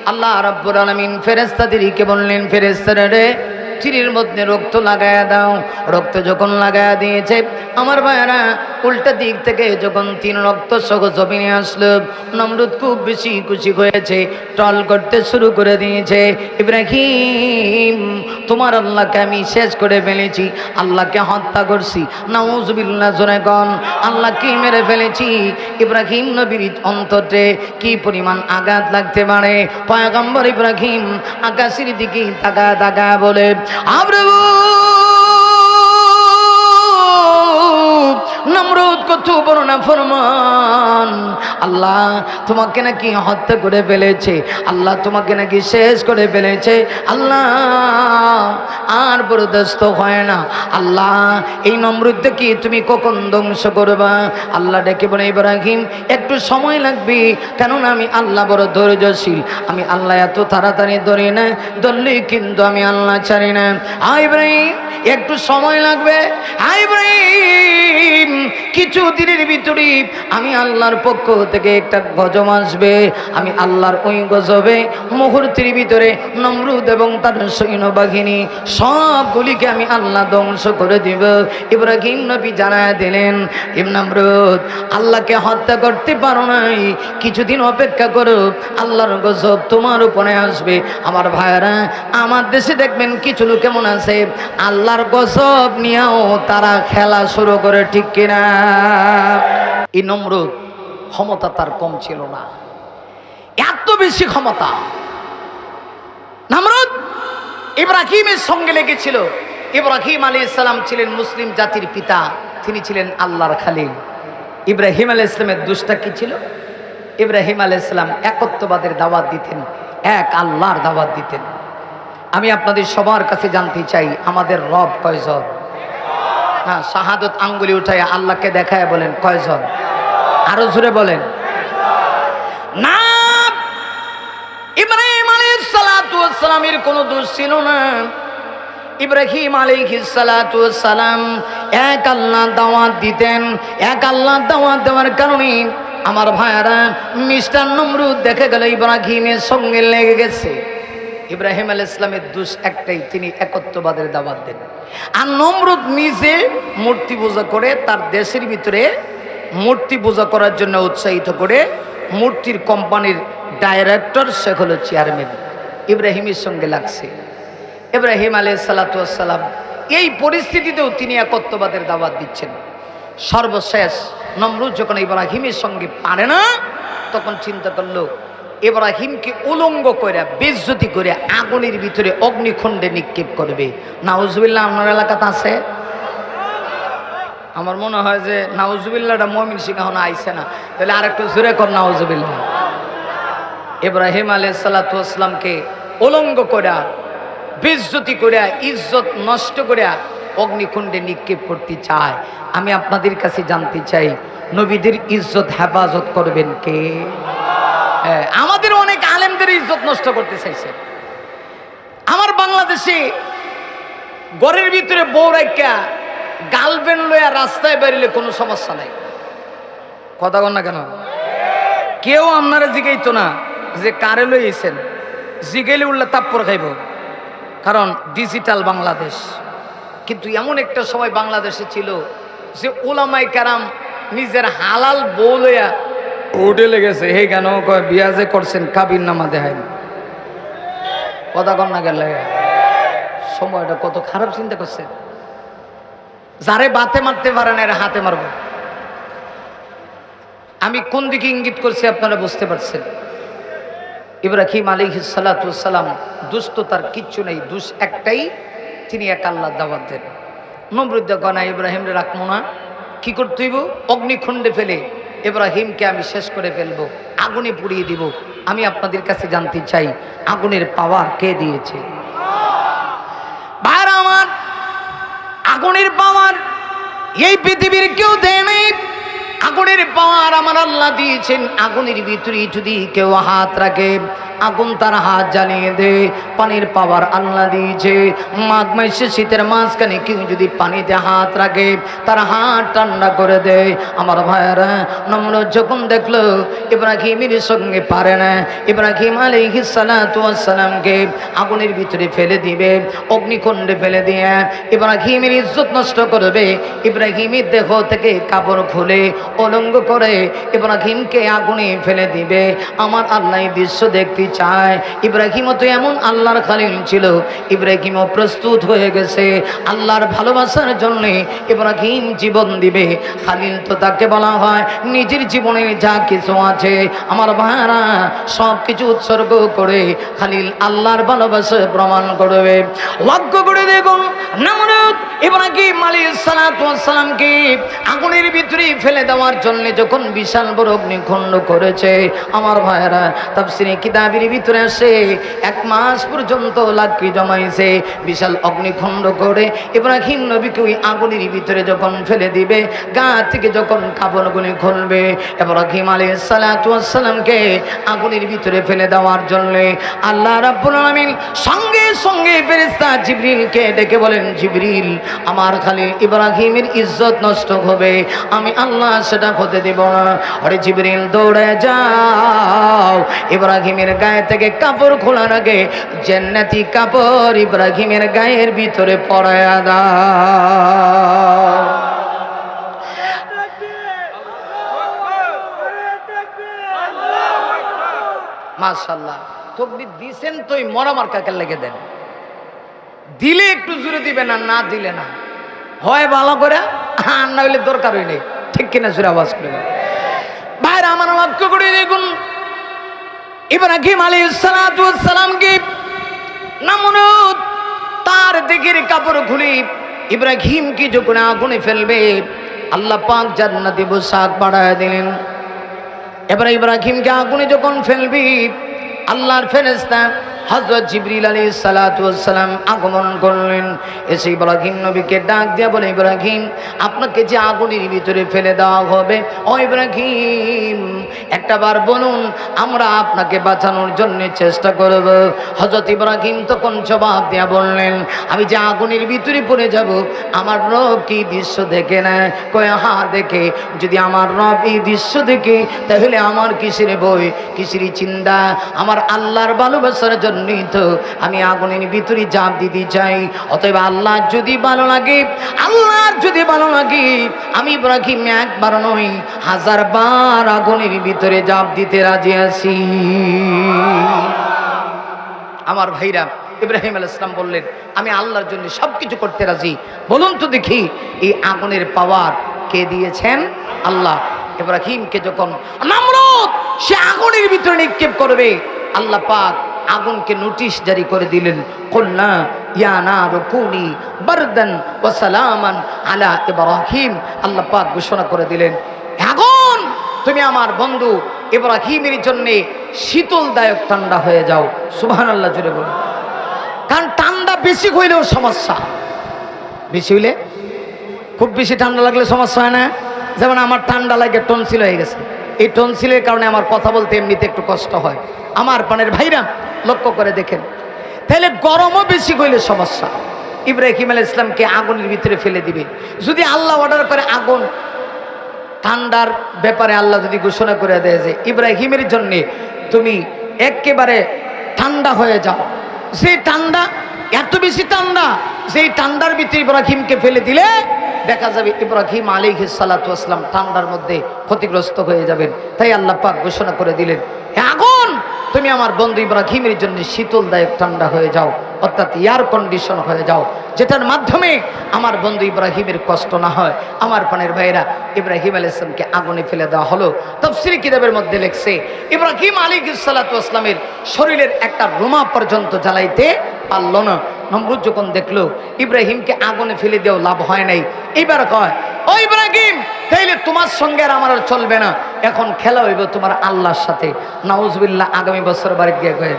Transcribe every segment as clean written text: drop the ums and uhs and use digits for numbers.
আল্লাহ রাব্বুল আলামিন ফেরেশতাদেরকে বললেন, ফেরেশতারা রে চিরির মধ্যে রক্ত লাগায়া দাও। রক্ত যখন লাগায়া দিয়েছে, আমার ভাইয়েরা উল্টা দিক থেকে যখন 3 রক্ত সহ জমিনে আসলো, নমরুদ খুব বেশি খুশি হয়েছে, টল করতে শুরু করে দিয়েছে। ইব্রাহিম, তোমার আল্লাহকে আমি শেষ করে ফেলেছি, আল্লাহকে হত্যা করছি। নাউজুবিল্লাহ, জোরে গন, আল্লাহকে মেরে ফেলেছি। ইব্রাহিম নবীর অন্তরে কি পরিমাণ আঘাত লাগতে পারে। পয়গম্বর ইব্রাহিম আকাশের দিকে তাকায় তাকায় বলে, নমরুদ কত বড় নাফরমান, আল্লাহ তোমাকে নাকি হত্যা করে ফেলেছে, আল্লাহ তোমাকে নাকি শেষ করে ফেলেছে। আল্লাহ আর বরদাস্ত হয় না, আল্লাহ এই নমরুদকে কি তুমি কখন ধ্বংস করবা? আল্লাহ ডেকে বলে, ইব্রাহিম একটু সময় লাগবে, কেননা আমি আল্লাহ বড় ধৈর্যশীল, আমি আল্লাহ এত তাড়াতাড়ি ধরি না, ধরলেই কিন্তু আমি আল্লাহ ছাড়ি না। ইব্রাহিম একটু সময় লাগবে। ইব্রাহিম কিছু দিনের ভিতরে আমি আল্লাহর পক্ষ থেকে একটা গজব আসবে, আমি আল্লাহর ওই গজবে মুহূর্তের ভিতরে নমরুদ এবং তার সৈন্যবাহিনী সবগুলিকে আমি আল্লাহ ধ্বংস করে দিব। ইব্রাহিম নবী জানায় দিলেন, নমরুদ আল্লাহকে হত্যা করতে পারো নাই, কিছুদিন অপেক্ষা করো, আল্লাহর গজব তোমার উপরে আসবে। আমার ভাইয়েরা, আমার দেশে দেখবেন কিছু লোক কেমন আছে, আল্লাহর গজব নিয়েও তারা খেলা শুরু করে, ঠিক কিনা? এই নমরুদ ক্ষমতা তার কম ছিল না, এত বেশি ক্ষমতা। নমরুদ ইব্রাহিমের সঙ্গে লেগেছিল। ইব্রাহিম আলাইহিস সালাম ছিলেন মুসলিম জাতির পিতা, তিনি ছিলেন আল্লাহর খালিল। ইব্রাহিম আলাইহিস সালামের দুষ্টা কি ছিল? ইব্রাহিম আলাইহিস সালাম একত্ববাদের দাওয়াত দিতেন, এক আল্লাহর দাওয়াত দিতেন। আমি আপনাদের সবার কাছে জানতে চাই, আমাদের রব কয়জন? হ্যাঁ, শাহাদত আঙ্গুলি উঠায় আল্লাহকে দেখায় বলেন, কয়জন? আরো জোরে বলেন না। ইব্রাহিম আলাইহিস সালাতু ওয়াস সালামের কোনো দোষ ছিল না। ইব্রাহিম আলাইহিস সালাতু ওয়াস সালাম এক আল্লাহ দাওয়াত দিতেন। এক আল্লাহ দাওয়াত দেওয়ার কারণে আমার ভাইয়ারা, মিস্টার নমরুদ দেখে গেল ইব্রাহিমের সঙ্গে লেগে গেছে। ইব্রাহিম আলাইহিস সালামের দোষ একটাই, তিনি একত্ববাদের দাওয়াত দেন। আর নমরুদ নিজে মূর্তি পূজা করে, তার দেশের ভিতরে মূর্তি পূজা করার জন্য উৎসাহিত করে, মূর্তির কোম্পানির ডাইরেক্টর, সে হলো চেয়ারম্যান, ইব্রাহিমের সঙ্গে লাগছে। ইব্রাহিম আলাইহিস সালাতু ওয়াস সালাম এই পরিস্থিতিতেও তিনি একত্ববাদের দাওয়াত দিচ্ছেন। সর্বশেষ নমরুদ যখন ইব্রাহিমের সঙ্গে পারে না, তখন চিন্তা করলো ইব্রাহিমকে উলঙ্গ করে, বেইজ্জতি করে আগুনের ভিতরে অগ্নিকুণ্ডে নিক্ষেপ করবে। নাউজুবিল্লাহ আপনার এলাকাতে আছে? আমার মনে হয় যে নাউজুবিল্লাহটা মুমিন শিখানো আইছে না, তাহলে আরেকটু জোরে কর নাউজুবিল্লাহ। ইব্রাহিম আলাইহিস সালাতু ওয়াস সালামকে উলঙ্গ করে, বেইজ্জতি করে, ইজ্জত নষ্ট করে অগ্নিকুণ্ডে নিক্ষেপ করতে চায়। আমি আপনাদের কাছে জানতে চাই, নবীদের ইজ্জত হেফাজত করবেন কে? আমাদের অনেক আলেমদের ইজ্জত নষ্ট করতে চাইছে। আমার বাংলাদেশে ঘরের ভিতরে বউ রাখা গার্লফ্রেন্ড লইয়া রাস্তায় বেরিলে কোনো সমস্যা নাই, কথা বল না কেন? কেউ আপনারা জিগাইতো না যে কারে লইয়েছেন, জিগাইলে উল্লা তাপ্পর খাইব, কারণ ডিজিটাল বাংলাদেশ। কিন্তু এমন একটা সময় বাংলাদেশে ছিল যে ওলামায়ে কেরাম নিজের হালাল বউ লইয়া উঠে লেগেছে। হে কেন কয় বিয়া যে করছেন কাবির নামা দেখায়, কথা কন না গেলে সময়টা কত খারাপ চিন্তা করছে। যারে বাতে মারতে পারে না, এরা হাতে মারব। আমি কোন দিকে ইঙ্গিত করছি আপনারা বুঝতে পারছেন। ইব্রাহিম আলাইহিস সালাতু ওয়াস সালাম দুষ্ট তার কিচ্ছু নেই, দোষ একটাই, তিনি এক আল্লাহর দাওয়াত দেন। নমরুদ গনা ইব্রাহিম রে রাখবো না, কি করতে হইব? অগ্নিকুণ্ডে ফেলে ইব্রাহিমকে আমি শেষ করে ফেলবো, আগুনে পুড়িয়ে দিব। আমি আপনাদের কাছে জানতে চাই, আগুনের পাওয়ার কে দিয়েছে? ভাইরা আমার, আগুনের পাওয়ার এই পৃথিবীর কেউ দেয় নাই। আগুনের পাওয়ার আমার আল্লাহ দিয়েছেন। আগুনের ভিতরে যদি কেউ হাত রাখে, আগুন তার হাত জ্বালিয়ে দেয়। পানির পাওয়ার আল্লাহ দিয়েছে। মাঘ মাসে শীতের মাঝখানে কেউ যদি পানিতে হাত রাখে তার হাত ঠান্ডা করে দেয়। আমার ভাইয়েরা, নমরুদ যখন দেখলো ইব্রাহিমের সঙ্গে পারে না, ইব্রাহিম আলাইহিস সালাতু ওয়াস সালামকে আগুনের ভিতরে ফেলে দিবে, অগ্নিকুণ্ডে ফেলে দিয়ে ইব্রাহিমের ইজ্জত নষ্ট করবে, ইব্রাহিমের দেহ থেকে কাপড় খুলে অলঙ্গ করে ইব্রাহিমকে আগুনে ফেলে দিবে। আমার আল্লাহ দৃশ্য দেখতে চায়। ইব্রাহিমও তো এমন আল্লাহর খলিল ছিল, ইব্রাহিমও প্রস্তুত হয়ে গেছে আল্লাহর ভালোবাসার জন্য। ইব্রাহিম জীবন দিবে। খলিল তো তাকে বলা হয় নিজের জীবনে যা কিছু আছে আমার ভাইরা সব কিছু উৎসর্গ করে খলিল আল্লাহর ভালোবাসা প্রমাণ করবে। লক্ষ্য করে দেখুন, নমরুদ ইব্রাহিম আলাইহিস সালাতু ওয়াস সালামকে আগুনের ভিতরে ফেলে দেওয়ার জন্য যখন বিশাল বড় অগ্নিকুণ্ড করেছে, আমার ভাইরা তাফসীরে কিতাবের ভিতরে আসে 1 মাস পর্যন্ত লাকড়ি জমাইছে। বিশাল অগ্নিকুণ্ড করে ইব্রাহিম নবীকে ওই আগুনের ভিতরে যখন ফেলে দিবে, গা থেকে যখন কাপড়গুলি খুলবে, ইব্রাহিম আলাইহিস সালাতু ওয়াস সালামকে আগুনের ভিতরে ফেলে দেওয়ার জন্য আল্লাহ রাব্বুল আলামিন সঙ্গে সঙ্গে ফেরেশতা জিবরিলকে ডেকে বলেন, জিবরিল, আমার খালি ইব্রাহিমের ইজ্জত নষ্ট হবে, আমি আল্লাহ সেটা হতে দেব না। আরে জিবরিল দৌড়ে যাও, ইব্রাহিমের গায়ে থেকে কাপড় খোলার আগে জান্নাতি কাপড় ইব্রাহিমের গায়ের ভিতরে পরায়া দাও। মাশাআল্লাহ, তাকবীর দিছেন তো মরা মার্কাকে লেগে দেন। দিলে একটু জোরে দিবেন, আর না দিলে না হয় ভালো করে, আর না হইলে দরকারই নেই। ঠিক কিনা? জোরে আওয়াজ করে ভাইরা আমার লক্ষ্য করে দেখুন, ইব্রাহিম আলাইহিস সালাতু ওয়াস সালামকে নমরুদ তার দিকের কাপড় খুলে ইব্রাহিমকে যখন আগুনে ফেলবে, আল্লাহ পাক জান্নাতে পোশাক বাড়ায় দিলেন। এবার ইব্রাহিমকে আগুনে যখন ফেলবি, আল্লাহর ফেরেশতা হযরত জিবরিল আলাইহিস সালাতু ওয়াস সালাম আগমন করলেন। এসে ইব্রাহিম নবীকে ডাক দিয়া বলে, ইব্রাহিম, আপনাকে যে আগুনের ভিতরে ফেলে দেওয়া হবে, ও ইব্রাহিম একটাবার বলুন, আমরা আপনাকে বাঁচানোর জন্য চেষ্টা করব। হযরত ইব্রাহিম তখন জবাব দিয়া বললেন, আমি যে আগুনের ভিতরে পড়ে যাব, আমার রব কি দৃশ্য দেখে না? কয় হ্যাঁ দেখে। যদি আমার রব এই দৃশ্য দেখে, তাহলে আমার কিসের ভয়, কিসের চিন্তা? আমার আল্লাহর ভালোবাসার জন্য তো আমি আগুনের ভিতরে জাপ দিতে চাই। অতএব আল্লাহ যদি ভালো লাগে, আল্লাহর যদি ভালো লাগে, আমি ইব্রাহিম একবার নয় 1000 বার আগুনের ভিতরে জাপ দিতে রাজি আছি। আমার ভাইরা, ইব্রাহিম আলাইহিস সালাম বললেন, আমি আল্লাহর জন্য সবকিছু করতে রাজি। বলুন তো দেখি, এই আগুনের পাওয়ার কে দিয়েছেন? আল্লাহ। ইব্রাহিমকে যখন নমরুদ সে আগুনের ভিতরে নিক্ষেপ করবে, আল্লাহ পাক আগুনকে নোটিশ জারি করে দিলেন, কুলনা ইয়া নারু কুনি বারদান ওয়া সালামান আলা ইব্রাহিম। আল্লাহ পাক ঘোষণা করে দিলেন, আগুন তুমি আমার বন্ধু ইব্রাহিমের জন্য শীতলদায়ক ঠান্ডা হয়ে যাও। সুবহানাল্লাহ জুড়ে বলুন। কারণ ঠান্ডা বেশি হইলেও সমস্যা, বেশি হইলে, খুব বেশি ঠান্ডা লাগলে সমস্যা হয় না? যেমন আমার ঠান্ডা লাগে, টনসিল হয়ে গেছে। এই টনসিলের কারণে আমার কথা বলতে এমনিতে একটু কষ্ট হয়। আমার পানের ভাইরা লক্ষ্য করে দেখেন, তাহলে গরমও বেশি হইলে সমস্যা। ইব্রাহিম আলাইহিস সালামকে আগুনের ভিতরে ফেলে দিবে। যদি আল্লাহ অর্ডার করে আগুন ঠান্ডার ব্যাপারে, আল্লাহ যদি ঘোষণা করে দেয় যে ইব্রাহিমের জন্যে তুমি একেবারে ঠান্ডা হয়ে যাও, সেই ঠান্ডা এত বেশি ঠান্ডা, সেই ঠান্ডার ভিতরে ইব্রাহিমকে ফেলে দিলে দেখা যাবে ইব্রাহিম আলাইহিস সালাতু ওয়াস সালাম ঠান্ডার মধ্যে ক্ষতিগ্রস্ত হয়ে যাবেন। তাই আল্লাহ পাক ঘোষণা করে দিলেন, হে আগুন তুমি আমার বন্ধু ইব্রাহিমের জন্য শীতলদায়ক ঠান্ডা হয়ে যাও, অর্থাৎ এয়ার কন্ডিশন হয়ে যাও, যেটার মাধ্যমে আমার বন্ধু ইব্রাহিমের কষ্ট না হয়। আমার পানের ভাইরা, ইব্রাহিম আলাইহিস সালামকে আগুনে ফেলে দেওয়া হলো। তাফসীর কিতাবের মধ্যে লেখছে, ইব্রাহিম আলাইহিস সালাতু ওয়াস সালামের শরীরের একটা রোমা পর্যন্ত জ্বালাইতে পারল না। নমরুদ যখন দেখলো ইব্রাহিমকে আগুনে ফেলে দেও লাভ হয় নাই, এবার কয়, ও ইব্রাহিম, তাইলে তোমার সঙ্গে আর আমার আর চলবে না, এখন খেলা হইব তোমার আল্লাহর সাথে। নাউজুবিল্লাহ। আগামী বছর বাড়ি গিয়ে কয়ে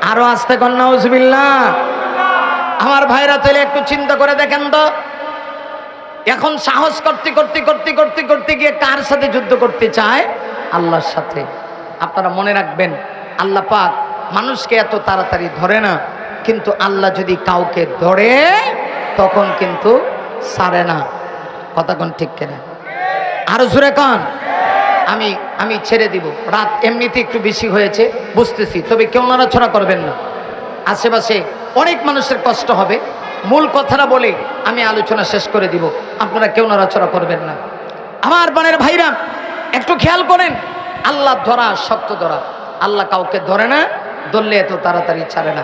আরো আসতে কর নাউজুবিল্লাহ। আমার ভাইরা, তাহলে একটু চিন্তা করে দেখেন তো, এখন সাহস করতে করতে করতে করতে করতে গিয়ে কার সাথে যুদ্ধ করতে চায়? আল্লাহর সাথে। আপনারা মনে রাখবেন, আল্লাহ পাক মানুষকে এত তাড়াতাড়ি ধরে না, কিন্তু আল্লাহ যদি কাউকে ধরে তখন কিন্তু ছাড়ে না। কথা কোন ঠিক কেনা? আরো জোরে কান। আমি ছেড়ে দিব। রাত এমনিতে একটু বেশি হয়েছে বুঝতেছি, তবে কেউ নড়াচড়া করবেন না। আশেপাশে অনেক মানুষের কষ্ট হবে। মূল কথাটা বলে আমি আলোচনা শেষ করে দিব, আপনারা কেউ নড়াচড়া করবেন না। আমার বোনের ভাইরা একটু খেয়াল করেন, আল্লাহ ধরা শক্ত ধরা। আল্লাহ কাউকে ধরে না, ধরলে এত তাড়াতাড়ি ছাড়ে না।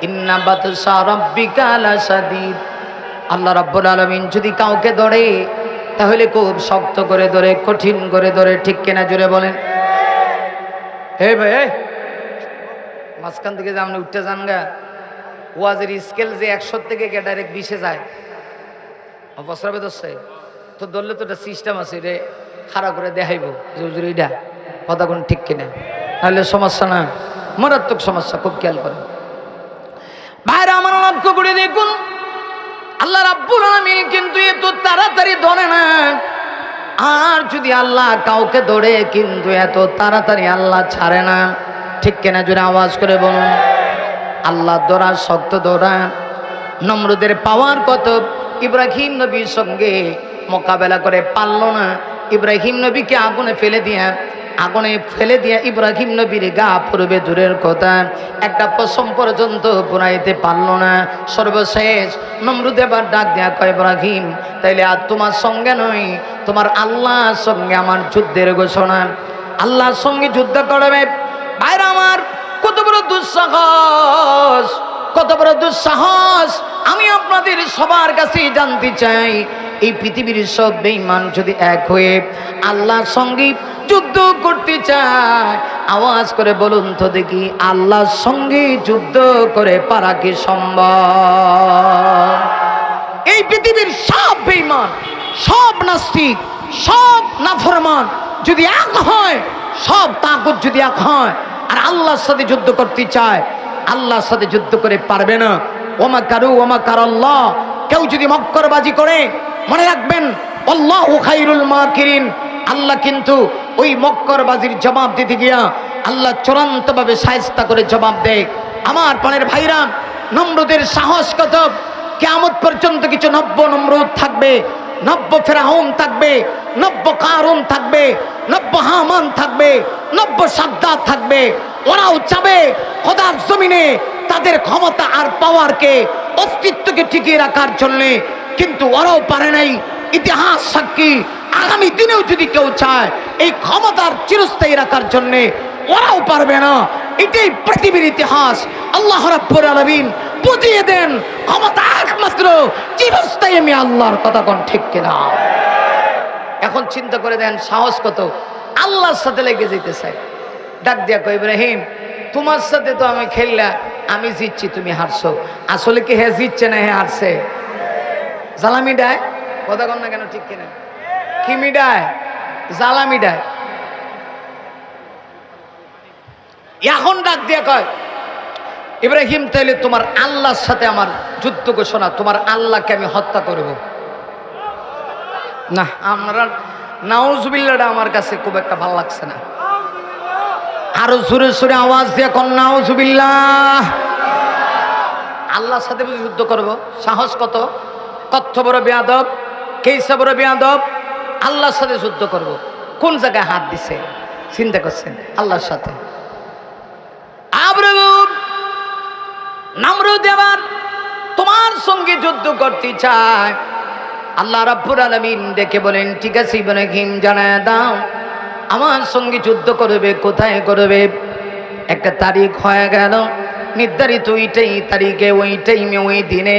ইন্না বাতশা রাব্বিকা লাশাদীদ। আল্লাহ রাব্বুল আলামিন যদি কাউকে ধরে তাহলে খুব শক্ত করে ধরে, কঠিন করে ধরে। ঠিক কিনা? জোরে বলেন। হে ভাই, মাঝখান থেকে যে আপনি উঠতে যান গা, ওয়াজের স্কেল যে 100 থেকে ডাইরেক্ট 20-এ যায়, অবসরবে ধরছে তো, ধরলে তো একটা সিস্টেম আছে, রে খাড়া করে দেখাইব যে হুজুর এইটা। কথা কোন ঠিক কিনা? তাহলে সমস্যা না, মারাত্মক সমস্যা। খুব খেয়াল করেন ভাইরা আমার, লক্ষ্য করে দেখুন, আল্লাহ রাব্বুল আলামিন কিন্তু এত তাড়াতাড়ি ধরে না। আর যদি আল্লাহ কাউকে ধরে কিন্তু এত তাড়াতাড়ি আল্লাহ ছাড়ে না। ঠিক কিনা? জোরে আওয়াজ করে বলুন। আল্লাহ ধরা শক্ত ধরা। নমরুদের পাওয়ার কত, ইব্রাহিম নবীর সঙ্গে মোকাবেলা করে পারল না। ইব্রাহিম নবীকে আগুনে ফেলে দিয়া ইব্রাহিম নবীর গা পুরবে দূরের কথা, একটা পশম পর্যন্ত পুরাইতে পারল না। সর্বশেষ নমরুদ এবার ডাক দেয়া কয়, ইব্রাহিম তাইলে আর তোমার সঙ্গে নয়, তোমার আল্লাহর সঙ্গে আমার যুদ্ধের ঘোষণা। আল্লাহর সঙ্গে যুদ্ধ করবে। ভাইরা আমার, কত বড় দুঃসাহস, কত বড় দুঃসাহস! আমি আপনাদের সবার কাছে জানতে চাই, এই পৃথিবীর সব বেঈমান যদি এক হয়ে আল্লাহর সঙ্গে যুদ্ধ করতে চায়, আওয়াজ করে বলুন তো দেখি, আল্লাহর সঙ্গে যুদ্ধ করে পারা কি সম্ভব? এই পৃথিবীর সব বেঈমান, সব নাস্তিক, সব নাফরমান যদি এক হয়, সব তাগুত যদি এক হয় আর আল্লাহর সাথে যুদ্ধ করতে চায়, আল্লাহর সাথে যুদ্ধ করে পারবে না। ওমা কারু ওমা কারাল্লাহ। কেউ যদি মক্করবাজি করে, মনে রাখবেন, আল্লাহু খায়রুল মাকিরিন। আল্লাহ কিন্তু ওই মক্করবাজির জবাব দিতে গিয়া আল্লাহ চূড়ান্তভাবে শায়েস্তা করে জবাব দেয়। আমার প্রাণের ভাইরা, নমরুদের সাহস কত! কিয়ামত পর্যন্ত কিছু নব্য নমরুদ থাকবে, নব্য ফেরাউন থাকবে, নব্য কারুন থাকবে, নব্য হামান থাকবে, নব্য সাদ্দাত থাকবে। ওরাও চাবে খোদার জমিনে তাদের ক্ষমতা আর পাওয়ারকে, অস্তিত্বকে টিকিয়ে রাখার জন্যে, কিন্তু ওরাও পারে নাই। ইতিহাস সাক্ষী, আগামী দিনেও যদি কেউ চায় এই ক্ষমতার চিরস্থায়ী রাখার জন্যে, ওরাও পারবে না। এটাই পৃথিবীর ইতিহাস। আল্লাহ রাব্বুল আলামিন বুঝিয়ে দেন, ক্ষমতা একমাত্র চিরস্থায়ী। আমি আল্লাহর কথা কোন ঠিক কিনা? এখন চিন্তা করে দেন, সাহস কত! আল্লাহর সাথে লেগে যেতে চায়। ডাক দিয়া কই, ইব্রাহিম তোমার সাথে তো আমি খেললা, আমি জিতছি, তুমি হারছো। আসলে কি হে জিতছে না হে হারছে? জালামি ডায়। কথা কন না কেন? ঠিক কিনা? কি মিডায়? জালামি ডায়। এখন ডাক দিয়া কয়, ইব্রাহিম তাইলে তোমার আল্লাহর সাথে আমার যুদ্ধ ঘোষণা, তোমার আল্লাহকে আমি হত্যা করব। না, আপনারা নাউজুবিল্লাহটা আমার কাছে খুব একটা ভালো লাগছে না। আরো সুরে সুরে আওয়াজ দিয়ে কোন নাউজুবিল্লাহ। আল্লাহর সাথে বুঝি যুদ্ধ করব? সাহস কত! কত বড় বেয়াদব, কেইসা বড় বেয়াদব! আল্লাহর সাথে যুদ্ধ করব। কোন জায়গায় হাত দিছে চিন্তা করছেন? আল্লাহর সাথে। নমরুদ এবার তোমার সঙ্গে যুদ্ধ করতে চায়। আল্লাহ রাব্বুল আলামিন ডেকে বলেন, ঠিক আছে ইব্রাহিম, জানায় দাও আমার সঙ্গে যুদ্ধ করবে, কোথায় করবে? একটা তারিখ হয়ে গেল নির্ধারিত, ওইটাই তারিখে, ওই টাইমে, ওই দিনে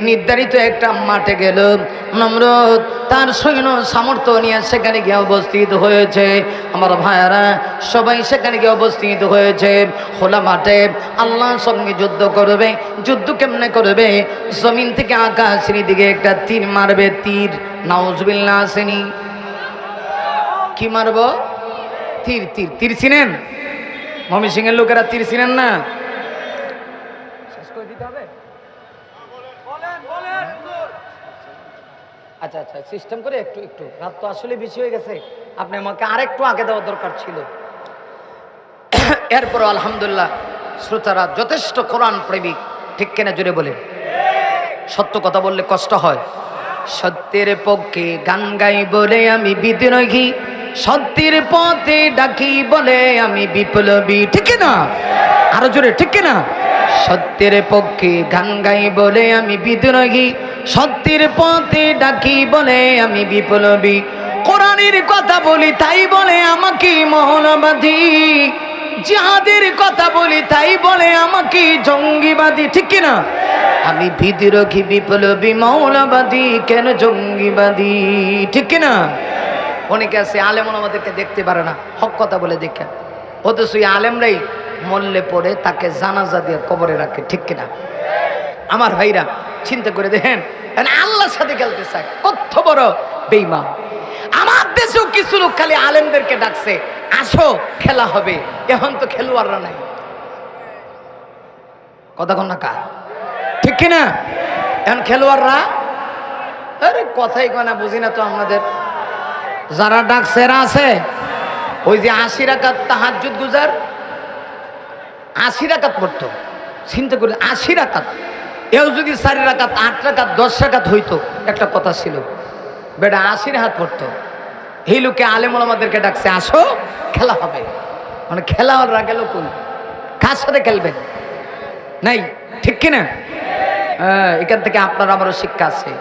নির্ধারিত একটা মাঠে গেল। নমরুদ তার সৈন্য সামর্থ্য নিয়ে সেখানে গিয়ে উপস্থিত হয়েছে। আমার ভাইয়ারা সবাই সেখানে গিয়ে উপস্থিত হয়েছে। খোলা মাঠে আল্লাহর সঙ্গে যুদ্ধ করবে। যুদ্ধ কেমনে করবে? জমিন থেকে আকাশের দিকে একটা তীর মারবে। তীর, নাউজুবিল্লাহ, আসেনি? কি মারব? তীর। তীর, তীর চিনেন? ময়মনসিংহের লোকেরা তীর চিনেন না? আচ্ছা আচ্ছা, সিস্টেম করে একটু একটু, রাত তো আসলে বেশি হয়ে গেছে, আপনি আমাকে আরেকটু আগে দেওয়া দরকার ছিল। এরপর আলহামদুলিল্লাহ শ্রোতারা যথেষ্ট কোরআন প্রেমিক, ঠিক কিনা জোরে বলেন? সত্য কথা বললে কষ্ট হয়। সত্যের পক্ষে গান গাই বলে আমি বিদ্রোহী, সত্যের পথে ডাকি বলে আমি বিপ্লবী, ঠিক না? আরো জোরে, ঠিক না? সত্যের পক্ষে গান গাই বলে আমি বিদ্রোহী, সত্যের পথে ডাকি বলে আমি বিপ্লবী। কোরআনের কথা বলি তাই বলে আমাকে মৌলবাদী, জিহাদের কথা বলি তাই বলে আমাকে জঙ্গিবাদী, ঠিক কিনা? আমি বিদ্রোহী, বিপ্লবী, মৌলবাদী, কেন জঙ্গিবাদী, ঠিক কিনা? অনেকে আছে আলেম আমাদেরকে দেখতে পারে না, হক কথা বলে দেখেন, অথচ এই আলেমরাই মরলে পড়ে তাকে জানাজা দিয়ে কবরে রাখে, ঠিক কিনা? আমার ভাইরা চিন্তা করে দেখেন, আল্লাহর সাথে খেলতে চায়, কত বড় বেঈমান। আমার দেশেও কিছু লোক খালি আলেমদেরকে ডাকছে, আসো খেলা হবে, এখন তো খেলোয়াড়রা নাই, কথা কন না কা, ঠিক কিনা? এখন খেলোয়াড়রা, আরে কথাই কয় না, বুঝি না তো আপনাদের। যারা ডাকছে এরা আছে, ওই যে 80 রাকাত তাহাজ্জুদ গুজার, 80 রাকাত পড়তো, চিন্তা করে 80 রাকাত, এও যদি 4 রাকাত 8 রাকাত 10 রাকাত হইতো, একটা কথা ছিল, বেটা 80 রাকাত পড়তো। এই লোকে আলেম ওলামাদেরকে ডাকছে, আসো খেলা হবে, মানে খেলাওয়াররা গেল কোন, কার সাথে খেলবেন? নাই, ঠিক কিনা? এখান থেকে আপনার আমারও শিক্ষা আছে,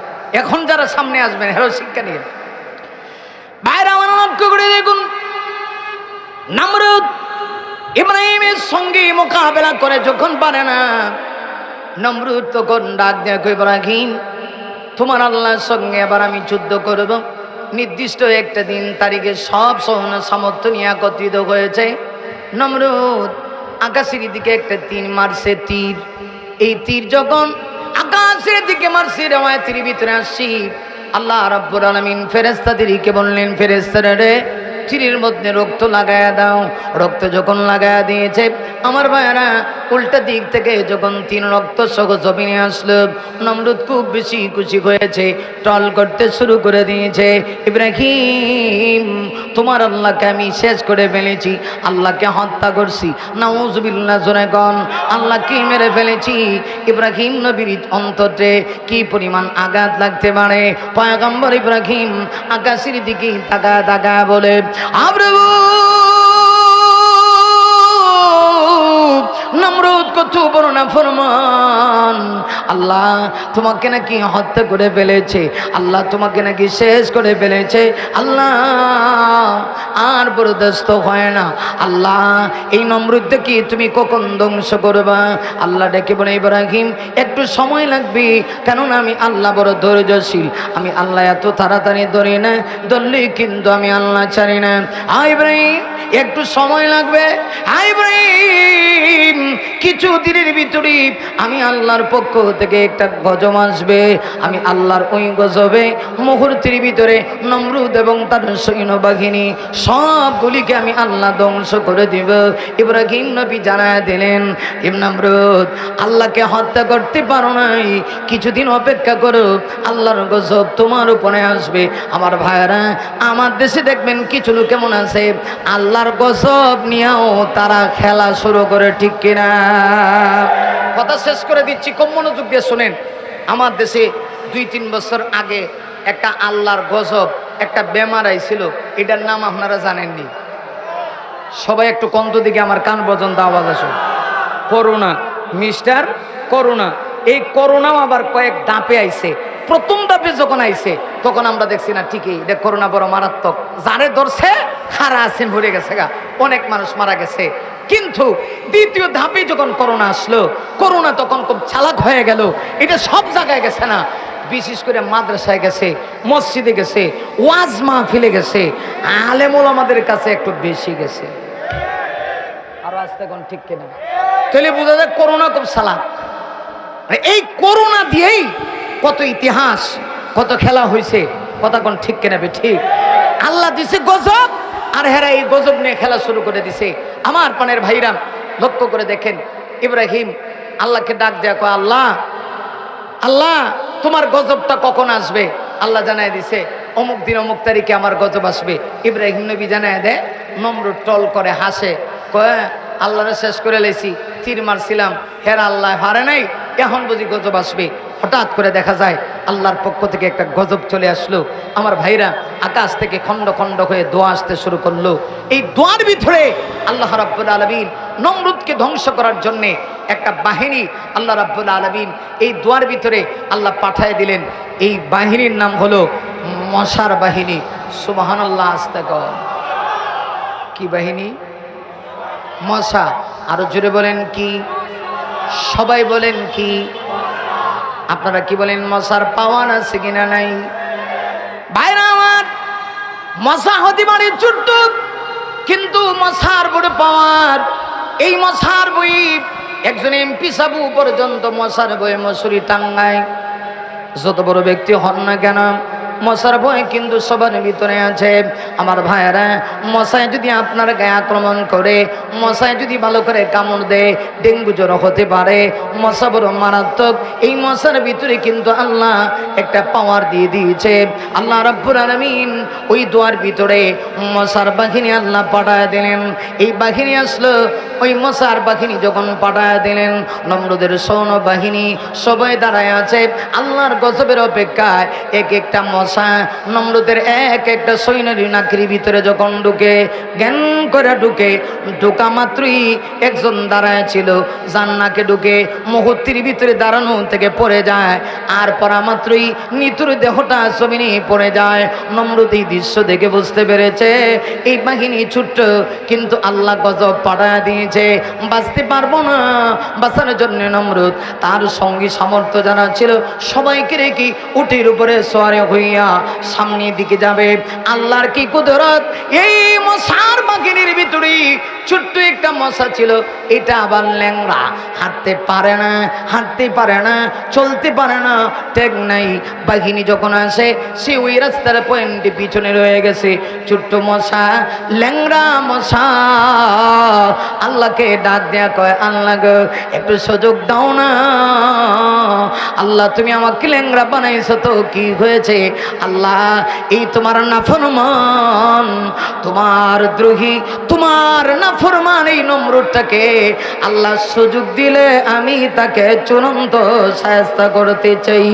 এখন যারা সামনে আসবেন এরাও শিক্ষা নিয়ে। বাইরে আমার লক্ষ্য করে দেখুন, নমরুদ ইব্রাহিমের সঙ্গে মোকাবেলা করে যখন পারে না, নমরুদ তখন ডাক দেয়, ইব্রাহিম তোমার আল্লাহর সঙ্গে এবার আমি যুদ্ধ করব। নির্দিষ্ট একটা দিন তারিখে সব সহন সামর্থ্য নিয়ে একত্রিত হয়েছে। নমরুদ আকাশের দিকে একটা তীর মারছে, তীর, এই তীর যখন আকাশের দিকে মারছে, রেওয়ায় তীর ভিতরে আসছি, আল্লাহ রাব্বুল আলামিন ফেরেশতাদেরকে বললেন, ফেরেশতারা রে তীরের মধ্যে রক্ত লাগায়া দাও। রক্ত যখন লাগায়া দিয়েছে, আমার ভাইয়েরা উল্টা দিক থেকে যখন 3 রক্ত সহ জমিনে আসলো, নমরুদ খুব বেশি খুশি হয়েছে, টল করতে শুরু করে দিয়েছে, ইব্রাহিম তোমার আল্লাহকে আমি শেষ করে ফেলেছি, আল্লাহকে হত্যা করছি, নাউজুবিল্লাহ জোরে গন, আল্লাহকে মেরে ফেলেছি। ইব্রাহিম নবীর অন্তরে কি পরিমাণ আঘাত লাগতে পারে। পয়গম্বর ইব্রাহিম আকাশের দিকে তাকা তাকা বলে, নমরুদ কত বড় না ফরমান, আল্লাহ তোমাকে নাকি হত্যা করে ফেলেছে, আল্লাহ তোমাকে নাকি শেষ করে ফেলেছে, আল্লাহ আর বরদাস্ত হয় না, আল্লাহ এই নমরুদকে কি তুমি কখন ধ্বংস করবা? আল্লাহ ডেকে বলে, ইব্রাহিম একটু সময় লাগবে, কেননা আমি আল্লাহ বড় ধৈর্যশীল, আমি আল্লাহ এত তাড়াতাড়ি ধরি না, ধরলে কিন্তু আমি আল্লাহ ছাড়ি না। ইব্রাহিম একটু সময় লাগবে, ইব্রাহিম কিছু দিনের ভিতরে আমি আল্লাহর পক্ষ থেকে একটা গজব আসবে, আমি আল্লাহর ওই গজবে মুহূর্তের ভিতরে নমরুদ এবং তার সৈন্যবাহিনী সবগুলিকে আমি আল্লাহ ধ্বংস করে দিব। ইব্রাহিম নবী জানায় দিলেন, নমরুদ আল্লাহকে হত্যা করতে পারো নাই, কিছুদিন অপেক্ষা করো, আল্লাহর গজব তোমার উপরে আসবে। আমার ভাইয়েরা, আমার দেশে দেখবেন কিছু লোক কেমন আছে, আল্লাহর গজব নিয়েও তারা খেলা শুরু করে, ঠিক কিনা? কথা শেষ করে দিচ্ছি, খুব মনোযোগ দিয়ে শোনেন। আমার দেশে 2-3 বছর আগে একটা আল্লাহর গজব, একটা বেমার আইছিল, এটার নাম আপনারা জানেননি? সবাই একটু কন্ত দিকে আমার কান পর্যন্ত আওয়াজ আসে। Corona, mister corona. এই করোনাও আবার কয়েক ধাপে আইছে। প্রথম ধাপে যখন আইছে তখন আমরা দেখছি না, ঠিকই এটা করোনা বড় মারাত্মক, যারে ধরছে খারা আছেন ভরে গেছে গা, অনেক মানুষ মারা গেছে। কিন্তু দ্বিতীয় ধাপে যখন করোনা আসলো, করোনা তখন খুব চালাক হয়ে গেল, এটা সব জায়গায় গেছে না, বিশেষ করে মাদ্রাসায় গেছে, মসজিদে গেছে, ওয়াজ মাহফিলে গেছে, আলেম ওলামাদের কাছে একটু বেশি গেছে। আর আজ তখন ঠিক কিনা? তাহলে বোঝা যায় করোনা খুব চালাক। এই করোনা দিয়েই কত ইতিহাস, কত খেলা হয়েছে, কথা কোন ঠিক কিনা? ঠিক। আল্লাহ দিছে গজব, আর হেরা এই গজব নিয়ে খেলা শুরু করে দিছে। আমার পানের ভাইরা লক্ষ্য করে দেখেন, ইব্রাহিম আল্লাহকে ডাক দেয়া, কয় আল্লাহ, আল্লাহ তোমার গজবটা কখন আসবে? আল্লাহ জানায় দিছে অমুক দিন অমুক তারিখে আমার গজব আসবে। ইব্রাহিম নবী জানায় দেয়, নমরুদ টল করে হাসে, কয় আল্লাহরে শেষ করে লেছি, তীর মারছিলাম, হের আল্লাহ হারে নাই, এখন বুঝি গজব আসবে। হঠাৎ করে দেখা যায় আল্লাহর পক্ষ থেকে একটা গজব চলে আসলো। আমার ভাইরা, আকাশ থেকে খণ্ড খণ্ড হয়ে দোয়া আসতে শুরু করলো। এই দোয়ার ভিতরে আল্লাহ রাব্বুল আলামিন নমরুদকে ধ্বংস করার জন্যে একটা বাহিনী আল্লাহ রাব্বুল আলামিন এই দোয়ার ভিতরে আল্লাহ পাঠায় দিলেন। এই বাহিনীর নাম হলো মশার বাহিনী। সুবহানাল্লাহ, আস্তাগফির। কি বাহিনী? মশা। আরো জোরে বলেন কি? সবাই বলেন কি? আপনারা কি বলেন? মশার পাওয়ার আছে কিনা নাই? ভাইরা আমার, মশা হতে পারে ছোট্ট, কিন্তু মশার বড় পাওয়ার। এই মশার বই একজন এমপি সাবু পর্যন্ত মশার বয়ে মশুরি টাঙ্গায়। যত বড় ব্যক্তি হন না কেন, মশার ভয় কিন্তু সবার ভিতরে আছে। আমার ভাইয়েরা, মশায় যদি আপনার গায়ে আক্রমণ করে, মশায় যদি ভালো করে কামড় দেয়, ডেঙ্গু জ্বর হতে পারে। মশা বড় মারাত্মক। এই মশার ভিতরে কিন্তু আল্লাহ একটা পাওয়ার দিয়ে দিয়েছে। আল্লাহ রাব্বুল আলামিন ওই দোয়ার ভিতরে মশার বাহিনী আল্লাহ পাঠায় দিলেন। এই বাহিনী আসলো, ওই মশার বাহিনী যখন পাঠায় দিলেন, নমরুদের সৈন্য বাহিনী সবাই দাঁড়ায় আছে আল্লাহর গজবের অপেক্ষায়। এক একটা মশা নমরুদের এক একটা সৈন্যের নাকের ভিতরে যখন ঢুকে, জ্ঞান করে ঢুকে, ঢোকা মাত্রই একজন দাঁড়ায় ছিল, যার নাকে ঢুকে মুহূর্তের ভিতরে দাঁড়ানো থেকে পড়ে যায়, আর পড়া মাত্রই নিতুর দেহটা জমিনে পড়ে যায়। নমরুদ এই দৃশ্য দেখে বুঝতে পেরেছে এই বাহিনী ছোট্ট, কিন্তু আল্লাহ গজব পাঠায় দিয়েছে, বাঁচতে পারবো না। বাঁচার জন্য নমরুদ তার সঙ্গী সামর্থ্য যারা ছিল সবাইকে রেখে উটের উপরে সোয়ারে হইয়া সামনের দিকে যাবে। আল্লাহর কি কুদরত! এই মশার বাহিনীর ভিতরে ছোট্ট একটা মশা ছিল, এটা আবার ল্যাংড়া, হাঁটতে পারে না, হাঁটতে পারে না, চলতে পারে না, টেক নাই। বাহিনী যখন আসে, সে ওই রাস্তার পয়েন্টে পিছনে রয়ে গেছে। ছোট্ট মশা, ল্যাংড়া মশা আল্লাহকে ডাক দেয়া কয়, আল্লাহ গো, একটু সুযোগ দাও না। আল্লাহ, তুমি আমাকে ল্যাংড়া বানাইছো তো কি হয়েছে? আল্লাহ, এই তোমার নাফরমান, তোমার দ্রোহী, তোমার নাফরমান এই নমরুদটাকে আল্লাহ সুযোগ দিলে আমি তাকে চূড়ান্ত শায়েস্তা করতে চাই।